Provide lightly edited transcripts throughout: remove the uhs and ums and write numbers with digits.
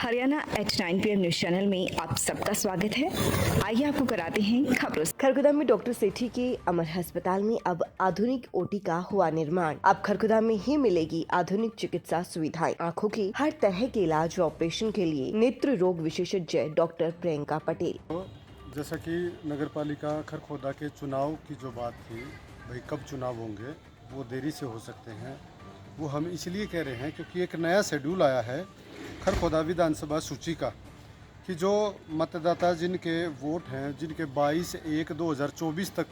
Haryana H9 PM news channel में आप सबका स्वागत है। आइए आपको कराते हैं खबरों। खरगोदा में डॉक्टर सेठी के अमर अस्पताल में अब आधुनिक ओटी का हुआ निर्माण। अब खरगोदा में ही मिलेगी आधुनिक चिकित्सा सुविधाएं। आँखों की हर तरह के इलाज व ऑपरेशन के लिए नेत्र रोग विशेषज्ञ डॉक्टर प्रियंका पटेल। जैसा कि नगरपालिका खरगोदा के चुनाव की जो बात थी, भाई कब चुनाव होंगे, वो देरी से हो सकते हैं। वो हम इसलिए कह रहे हैं क्योंकि एक नया शेड्यूल आया है खरगोदा विधानसभा सूची का, कि जो मतदाता जिनके वोट हैं, जिनके 22/1/2024 तक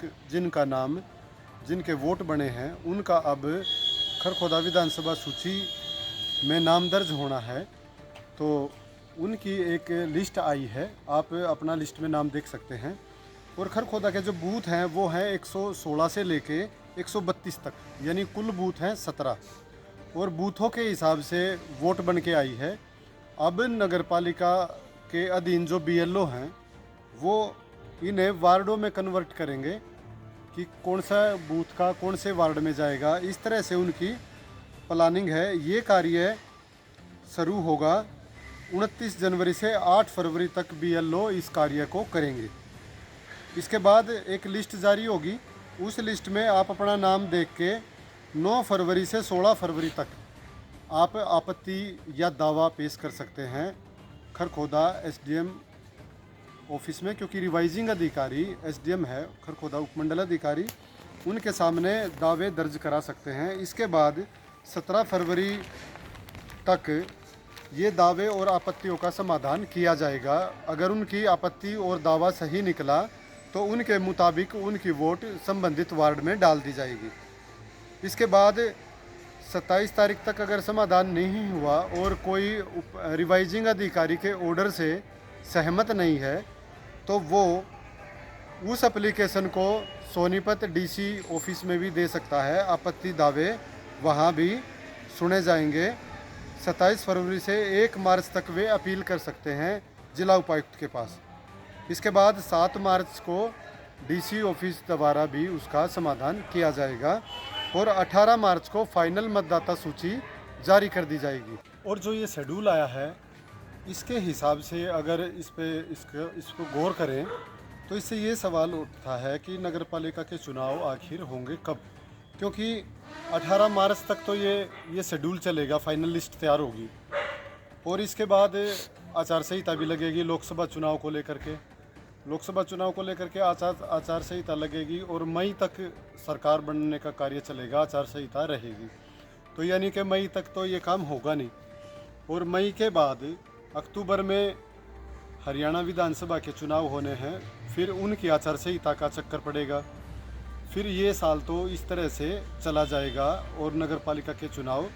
जिनके वोट बने हैं, उनका अब खरगोदा विधानसभा सूची में नाम दर्ज होना है। तो उनकी एक लिस्ट आई है, आप अपना लिस्ट में नाम देख सकते हैं। और खरगोदा के जो बूथ हैं वो हैं 116 से लेके 132 तक, यानी कुल बूथ हैं 17। और बूथों के हिसाब से वोट बन के आई है। अब नगरपालिका के अधीन जो BLO हैं वो इन्हें वार्डों में कन्वर्ट करेंगे कि कौन सा बूथ का कौन से वार्ड में जाएगा। इस तरह से उनकी प्लानिंग है। ये कार्य शुरू होगा 29 जनवरी से 8 फरवरी तक BLO इस कार्य को करेंगे। इसके बाद एक लिस्ट जारी होगी, उस लिस्ट में आप अपना नाम देख के 9 फरवरी से 16 फरवरी तक आप आपत्ति या दावा पेश कर सकते हैं खरगोदा SDM ऑफिस में, क्योंकि रिवाइजिंग अधिकारी SDM है खरगोदा उपमंडल अधिकारी, उनके सामने दावे दर्ज करा सकते हैं। इसके बाद 17 फरवरी तक ये दावे और आपत्तियों का समाधान किया जाएगा। अगर उनकी आपत्ति और दावा सही निकला तो उनके मुताबिक उनकी वोट संबंधित वार्ड में डाल दी जाएगी। इसके बाद 27 तारीख तक अगर समाधान नहीं हुआ और कोई रिवाइजिंग अधिकारी के ऑर्डर से सहमत नहीं है तो वो उस एप्लीकेशन को सोनीपत DC ऑफिस में भी दे सकता है। आपत्ति दावे वहाँ भी सुने जाएंगे। 27 फरवरी से 1 मार्च तक वे अपील कर सकते हैं जिला उपायुक्त के पास। इसके बाद 7 मार्च को DC ऑफिस द्वारा भी उसका समाधान किया जाएगा और 18 मार्च को फाइनल मतदाता सूची जारी कर दी जाएगी। और जो ये शेड्यूल आया है, इसके हिसाब से अगर इसको गौर करें तो इससे ये सवाल उठता है कि नगरपालिका के चुनाव आखिर होंगे कब, क्योंकि 18 मार्च तक तो ये शेड्यूल चलेगा, फाइनल लिस्ट तैयार होगी और इसके बाद आचार संहिता भी लगेगी। लोकसभा चुनाव को लेकर के आचार संहिता लगेगी और मई तक सरकार बनने का कार्य चलेगा, आचार संहिता रहेगी। तो यानी कि मई तक तो ये काम होगा नहीं। और मई के बाद अक्टूबर में हरियाणा विधानसभा के चुनाव होने हैं, फिर उनकी आचार संहिता का चक्कर पड़ेगा। फिर ये साल तो इस तरह से चला जाएगा और नगरपालिका के चुनाव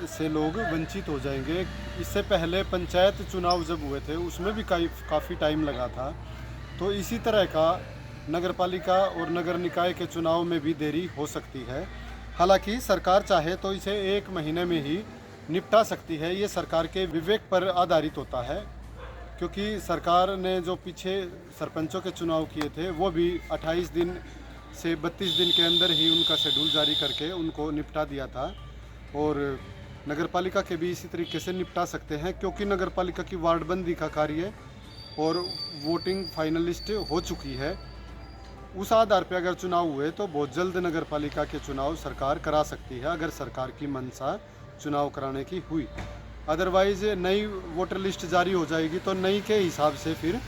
से लोग वंचित हो जाएंगे। इससे पहले पंचायत चुनाव जब हुए थे उसमें भी काफ़ी टाइम लगा था। तो इसी तरह का नगरपालिका और नगर निकाय के चुनाव में भी देरी हो सकती है। हालांकि सरकार चाहे तो इसे 1 महीने में ही निपटा सकती है। ये सरकार के विवेक पर आधारित होता है, क्योंकि सरकार ने जो पीछे सरपंचों के चुनाव किए थे वो भी 28 दिन से 32 दिन के अंदर ही उनका शेड्यूल जारी करके उनको निपटा दिया था। और नगरपालिका के भी इसी तरीके से निपटा सकते हैं, क्योंकि नगरपालिका की वार्डबंदी का कार्य और वोटिंग फाइनलिस्ट हो चुकी है। उस आधार पर अगर चुनाव हुए तो बहुत जल्द नगरपालिका के चुनाव सरकार करा सकती है, अगर सरकार की मंशा चुनाव कराने की हुई। अदरवाइज नई वोटर लिस्ट जारी हो जाएगी तो नई के हिसाब से फिर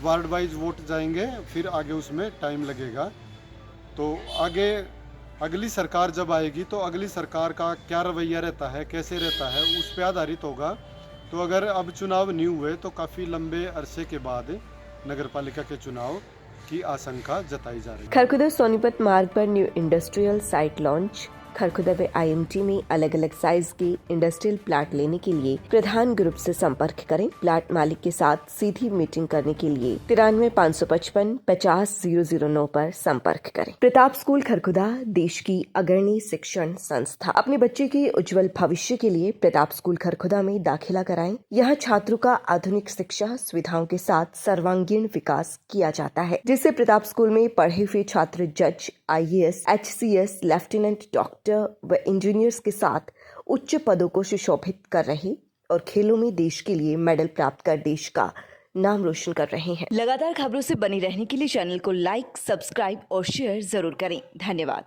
वार्ड वाइज वोट जाएंगे, फिर आगे उसमें टाइम लगेगा। तो आगे अगली सरकार जब आएगी तो अगली सरकार का क्या रवैया रहता है, कैसे रहता है, उस पर आधारित होगा। तो अगर अब चुनाव नहीं हुए तो काफ़ी लंबे अरसे के बाद नगरपालिका के चुनाव की आशंका जताई जा रही है। खरगोदा सोनीपत मार्ग पर new industrial site launch. Kharghoda में IMT में अलग अलग साइज के इंडस्ट्रियल प्लाट लेने के लिए प्रधान ग्रुप से संपर्क करें। प्लाट मालिक के साथ सीधी मीटिंग करने के लिए 93 555 50 009 पर संपर्क करें। प्रताप स्कूल खरगोदा देश की अग्रणी शिक्षण संस्था। अपने बच्चे के उज्जवल भविष्य के लिए प्रताप स्कूल खरगोदा में दाखिला कराएं। यहाँ छात्रों का आधुनिक शिक्षा सुविधाओं के साथ सर्वांगीण विकास किया जाता है, जिससे प्रताप स्कूल में पढ़े हुए छात्र जज, IAS, HCS, लेफ्टिनेंट, डॉक्टर व इंजीनियर्स के साथ उच्च पदों को सुशोभित कर रहे और खेलों में देश के लिए मेडल प्राप्त कर देश का नाम रोशन कर रहे हैं। लगातार खबरों से बनी रहने के लिए चैनल को लाइक, सब्सक्राइब और शेयर जरूर करें। धन्यवाद।